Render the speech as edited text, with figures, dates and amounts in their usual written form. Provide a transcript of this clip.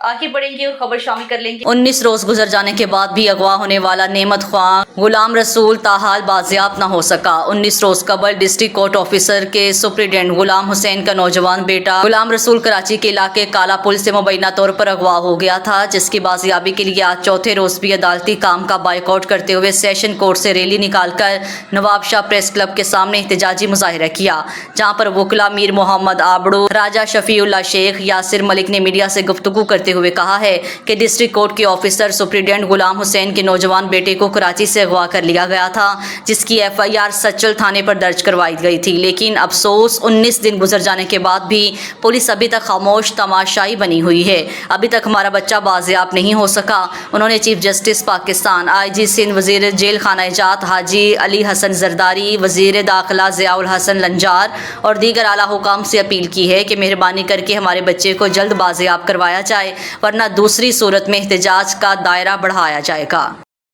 آگے بڑھیں گے اور خبر شامل کر لیں گے۔ 19 روز گزر جانے کے بعد بھی اغوا ہونے والا نعمت خواں غلام رسول تاحال بازیاب نہ ہو سکا۔ 19 روز قبل ڈسٹرکٹ کورٹ آفیسر کے سپرنٹنڈنٹ غلام حسین کا نوجوان بیٹا غلام رسول کراچی کے علاقے کالا پل سے مبینہ طور پر اغوا ہو گیا تھا، جس کی بازیابی کے لیے آج چوتھے روز بھی عدالتی کام کا بائیکاٹ کرتے ہوئے سیشن کورٹ سے ریلی نکال کر نواب شاہ پریس کلب کے سامنے احتجاجی مظاہرہ کیا، جہاں پر وکلاء میر محمد آبڑو، راجہ شفیع اللہ شیخ، یاسر ملک نے میڈیا سے گفتگو کرتے ہوئے کہا ہے کہ ڈسٹرکٹ کورٹ کے آفیسر سپرنٹنڈنٹ غلام حسین کے نوجوان بیٹے کو کراچی سے اغوا کر لیا گیا تھا، جس کی FIR سچل تھانے پر درج کروائی گئی تھی، لیکن افسوس 19 دن گزر جانے کے بعد بھی پولیس ابھی تک خاموش تماشائی بنی ہوئی ہے۔ ابھی تک ہمارا بچہ بازیاب نہیں ہو سکا۔ انہوں نے chief justice Pakistan, IG Sindh, وزیر جیل خانہ جات حاجی علی حسن زرداری، وزیر داخلہ ضیاء الحسن لنجار اور دیگر اعلیٰ حکام سے اپیل کی ہے کہ مہربانی کر کے ہمارے بچے کو جلد بازیاب کروایا جائے، ورنہ دوسری صورت میں احتجاج کا دائرہ بڑھایا جائے گا۔